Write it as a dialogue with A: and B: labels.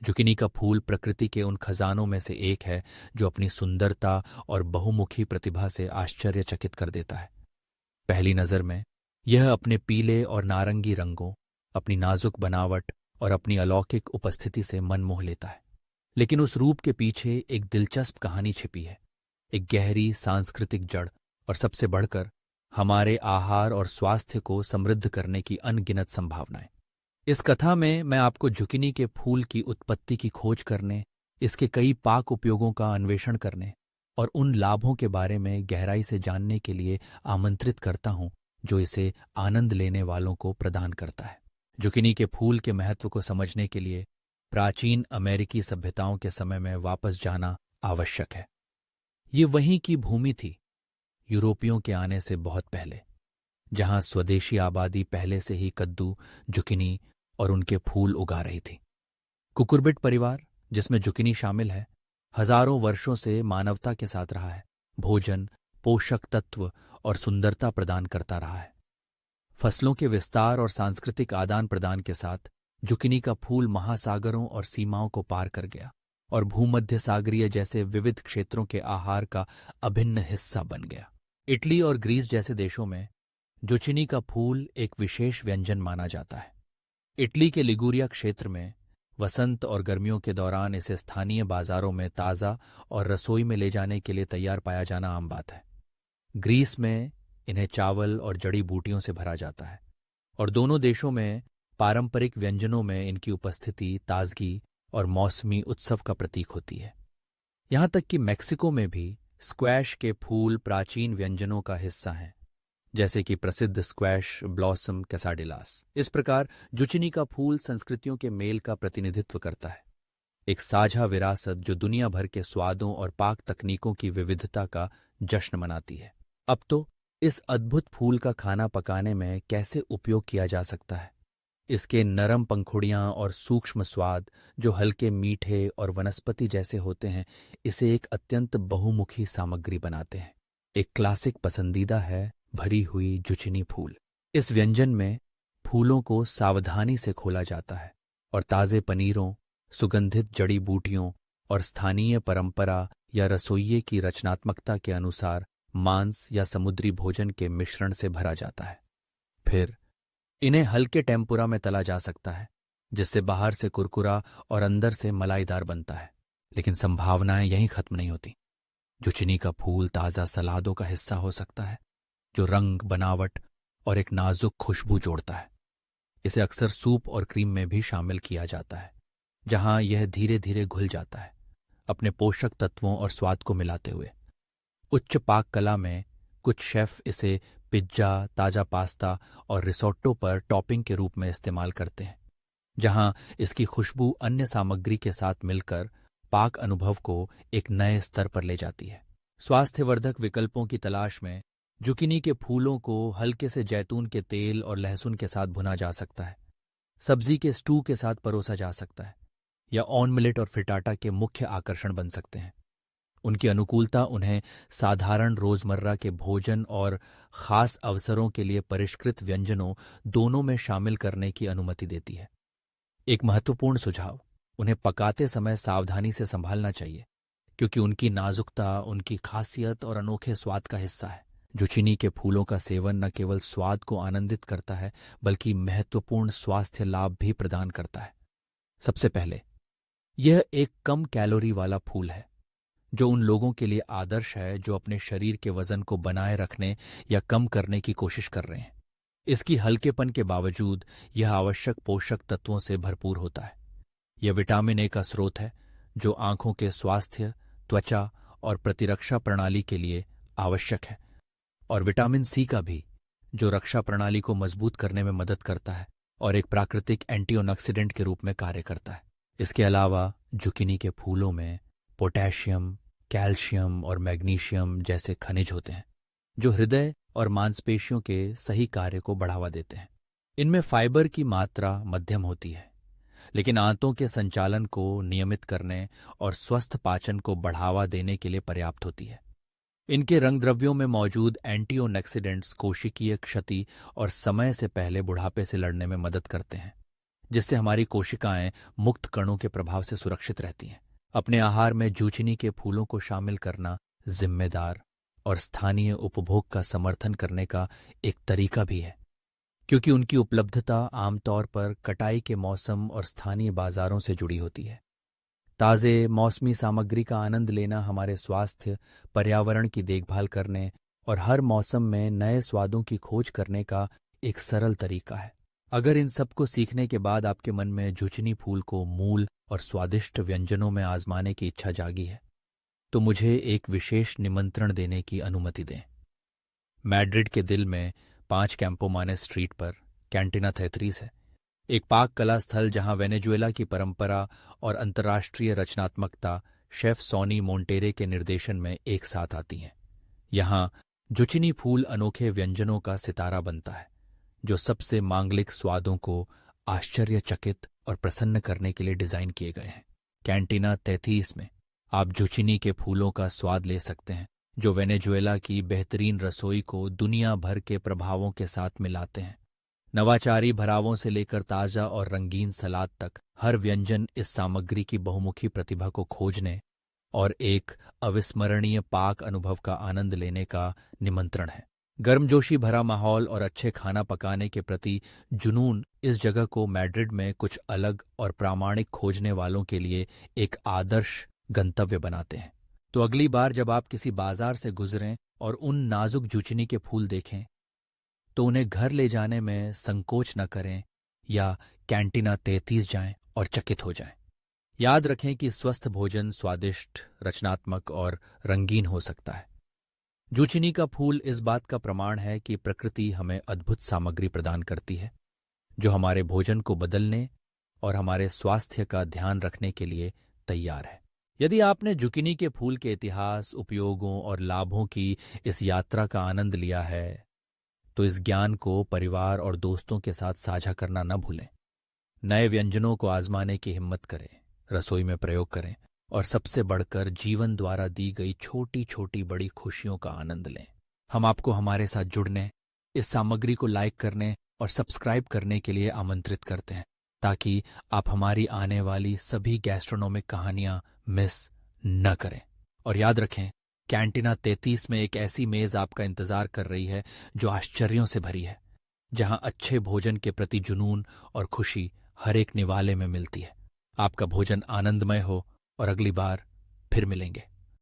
A: Zucchini का फूल प्रकृति के उन खजानों में से एक है जो अपनी सुंदरता और बहुमुखी प्रतिभा से आश्चर्यचकित कर देता है। पहली नज़र में यह अपने पीले और नारंगी रंगों, अपनी नाजुक बनावट और अपनी अलौकिक उपस्थिति से मन मोह लेता है। लेकिन उस रूप के पीछे एक दिलचस्प कहानी छिपी है, एक गहरी सांस्कृतिक जड़ और सबसे बढ़कर हमारे आहार और स्वास्थ्य को समृद्ध करने की अनगिनत संभावनाएं। इस कथा में मैं आपको जुकिनी के फूल की उत्पत्ति की खोज करने, इसके कई पाक उपयोगों का अन्वेषण करने और उन लाभों के बारे में गहराई से जानने के लिए आमंत्रित करता हूं जो इसे आनंद लेने वालों को प्रदान करता है। जुकिनी के फूल के महत्व को समझने के लिए प्राचीन अमेरिकी सभ्यताओं के समय में वापस जाना आवश्यक है। ये वहीं की भूमि थी, यूरोपियों के आने से बहुत पहले, जहां स्वदेशी आबादी पहले से ही कद्दू, जुकिनी और उनके फूल उगा रही थी। कुकुरबिट परिवार, जिसमें जुकिनी शामिल है, हजारों वर्षों से मानवता के साथ रहा है, भोजन, पोषक तत्व और सुंदरता प्रदान करता रहा है। फसलों के विस्तार और सांस्कृतिक आदान प्रदान के साथ जुकिनी का फूल महासागरों और सीमाओं को पार कर गया और भूमध्य सागरीय जैसे विविध क्षेत्रों के आहार का अभिन्न हिस्सा बन गया। इटली और ग्रीस जैसे देशों में जुचिनी का फूल एक विशेष व्यंजन माना जाता है। इटली के लिगुरिया क्षेत्र में वसंत और गर्मियों के दौरान इसे स्थानीय बाजारों में ताज़ा और रसोई में ले जाने के लिए तैयार पाया जाना आम बात है। ग्रीस में इन्हें चावल और जड़ी बूटियों से भरा जाता है और दोनों देशों में पारंपरिक व्यंजनों में इनकी उपस्थिति ताजगी और मौसमी उत्सव का प्रतीक होती है। यहाँ तक कि मैक्सिको में भी स्क्वैश के फूल प्राचीन व्यंजनों का हिस्सा हैं, जैसे कि प्रसिद्ध स्क्वैश ब्लॉसम कैसाडिलास। इस प्रकार जुचिनी का फूल संस्कृतियों के मेल का प्रतिनिधित्व करता है, एक साझा विरासत जो दुनिया भर के स्वादों और पाक तकनीकों की विविधता का जश्न मनाती है। अब तो इस अद्भुत फूल का खाना पकाने में कैसे उपयोग किया जा सकता है। इसके नरम पंखुड़ियां और सूक्ष्म स्वाद जो हल्के मीठे और वनस्पति जैसे होते हैं, इसे एक अत्यंत बहुमुखी सामग्री बनाते हैं। एक क्लासिक पसंदीदा है भरी हुई जुचिनी फूल। इस व्यंजन में फूलों को सावधानी से खोला जाता है और ताज़े पनीरों, सुगंधित जड़ी बूटियों और स्थानीय परंपरा या रसोइये की रचनात्मकता के अनुसार मांस या समुद्री भोजन के मिश्रण से भरा जाता है। फिर इन्हें हल्के टेम्पुरा में तला जा सकता है, जिससे बाहर से कुरकुरा और अंदर से मलाईदार बनता है। लेकिन संभावनाएं यहीं खत्म नहीं होती। जुचिनी का फूल ताज़ा सलादों का हिस्सा हो सकता है, जो रंग, बनावट और एक नाजुक खुशबू जोड़ता है। इसे अक्सर सूप और क्रीम में भी शामिल किया जाता है, जहां यह धीरे धीरे घुल जाता है, अपने पोषक तत्वों और स्वाद को मिलाते हुए। उच्च पाक कला में कुछ शेफ इसे पिज्जा, ताज़ा पास्ता और रिसोट्टो पर टॉपिंग के रूप में इस्तेमाल करते हैं, जहां इसकी खुशबू अन्य सामग्री के साथ मिलकर पाक अनुभव को एक नए स्तर पर ले जाती है। स्वास्थ्यवर्धक विकल्पों की तलाश में जुकिनी के फूलों को हल्के से जैतून के तेल और लहसुन के साथ भुना जा सकता है, सब्जी के स्टू के साथ परोसा जा सकता है, या ऑनमिलेट और फ्रिटाटा के मुख्य आकर्षण बन सकते हैं। उनकी अनुकूलता उन्हें साधारण रोजमर्रा के भोजन और खास अवसरों के लिए परिष्कृत व्यंजनों दोनों में शामिल करने की अनुमति देती है। एक महत्वपूर्ण सुझाव, उन्हें पकाते समय सावधानी से संभालना चाहिए, क्योंकि उनकी नाजुकता उनकी खासियत और अनोखे स्वाद का हिस्सा है। जुचिनी के फूलों का सेवन न केवल स्वाद को आनंदित करता है, बल्कि महत्वपूर्ण स्वास्थ्य लाभ भी प्रदान करता है। सबसे पहले, यह एक कम कैलोरी वाला फूल है, जो उन लोगों के लिए आदर्श है जो अपने शरीर के वजन को बनाए रखने या कम करने की कोशिश कर रहे हैं। इसकी हल्केपन के बावजूद यह आवश्यक पोषक तत्वों से भरपूर होता है। यह विटामिन ए का स्रोत है, जो आंखों के स्वास्थ्य, त्वचा और प्रतिरक्षा प्रणाली के लिए आवश्यक है, और विटामिन सी का भी, जो रक्षा प्रणाली को मजबूत करने में मदद करता है और एक प्राकृतिक एंटीऑक्सीडेंट के रूप में कार्य करता है। इसके अलावा जुकिनी के फूलों में पोटेशियम, कैल्शियम और मैग्नीशियम जैसे खनिज होते हैं, जो हृदय और मांसपेशियों के सही कार्य को बढ़ावा देते हैं। इनमें फाइबर की मात्रा मध्यम होती है, लेकिन आंतों के संचालन को नियमित करने और स्वस्थ पाचन को बढ़ावा देने के लिए पर्याप्त होती है। इनके रंगद्रव्यों में मौजूद एंटीऑक्सीडेंट्स कोशिकीय क्षति और समय से पहले बुढ़ापे से लड़ने में मदद करते हैं। जिससे हमारी कोशिकाएं मुक्त कणों के प्रभाव से सुरक्षित रहती हैं। अपने आहार में जूचनी के फूलों को शामिल करना जिम्मेदार और स्थानीय उपभोग का समर्थन करने का एक तरीका भी है, क्योंकि उनकी उपलब्धता आमतौर पर कटाई के मौसम और स्थानीय बाजारों से जुड़ी होती है। ताज़े मौसमी सामग्री का आनंद लेना हमारे स्वास्थ्य, पर्यावरण की देखभाल करने और हर मौसम में नए स्वादों की खोज करने का एक सरल तरीका है। अगर इन सब को सीखने के बाद आपके मन में जुचनी फूल को मूल और स्वादिष्ट व्यंजनों में आजमाने की इच्छा जागी है, तो मुझे एक विशेष निमंत्रण देने की अनुमति दें। मैड्रिड के दिल में 5 कैंपोमाने स्ट्रीट पर कैंटीना 33 है, एक पाक कला स्थल जहां वेनेजुएला की परंपरा और अंतर्राष्ट्रीय रचनात्मकता शेफ सोनी मोंटेरे के निर्देशन में एक साथ आती हैं। यहाँ जुचिनी फूल अनोखे व्यंजनों का सितारा बनता है, जो सबसे मांगलिक स्वादों को आश्चर्यचकित और प्रसन्न करने के लिए डिजाइन किए गए हैं। कैंटीना 33 में आप जुचिनी के फूलों का स्वाद ले सकते हैं, जो वेनेजुएला की बेहतरीन रसोई को दुनिया भर के प्रभावों के साथ मिलाते हैं। नवाचारी भरावों से लेकर ताज़ा और रंगीन सलाद तक, हर व्यंजन इस सामग्री की बहुमुखी प्रतिभा को खोजने और एक अविस्मरणीय पाक अनुभव का आनंद लेने का निमंत्रण है। गर्मजोशी भरा माहौल और अच्छे खाना पकाने के प्रति जुनून इस जगह को मैड्रिड में कुछ अलग और प्रामाणिक खोजने वालों के लिए एक आदर्श गंतव्य बनाते हैं। तो अगली बार जब आप किसी बाजार से गुजरें और उन नाजुक जुचनी के फूल देखें, तो उन्हें घर ले जाने में संकोच न करें या कैंटीना 33 जाएं और चकित हो जाएं। याद रखें कि स्वस्थ भोजन स्वादिष्ट, रचनात्मक और रंगीन हो सकता है। जुचिनी का फूल इस बात का प्रमाण है कि प्रकृति हमें अद्भुत सामग्री प्रदान करती है, जो हमारे भोजन को बदलने और हमारे स्वास्थ्य का ध्यान रखने के लिए तैयार है। यदि आपने जुकिनी के फूल के इतिहास, उपयोगों और लाभों की इस यात्रा का आनंद लिया है, तो इस ज्ञान को परिवार और दोस्तों के साथ साझा करना न भूलें। नए व्यंजनों को आजमाने की हिम्मत करें, रसोई में प्रयोग करें और सबसे बढ़कर जीवन द्वारा दी गई छोटी छोटी बड़ी खुशियों का आनंद लें। हम आपको हमारे साथ जुड़ने, इस सामग्री को लाइक करने और सब्सक्राइब करने के लिए आमंत्रित करते हैं, ताकि आप हमारी आने वाली सभी गैस्ट्रोनॉमिक कहानियां मिस न करें। और याद रखें, कैंटीना 33 में एक ऐसी मेज आपका इंतजार कर रही है जो आश्चर्यों से भरी है, जहां अच्छे भोजन के प्रति जुनून और खुशी हर एक निवाले में मिलती है। आपका भोजन आनंदमय हो और अगली बार फिर मिलेंगे।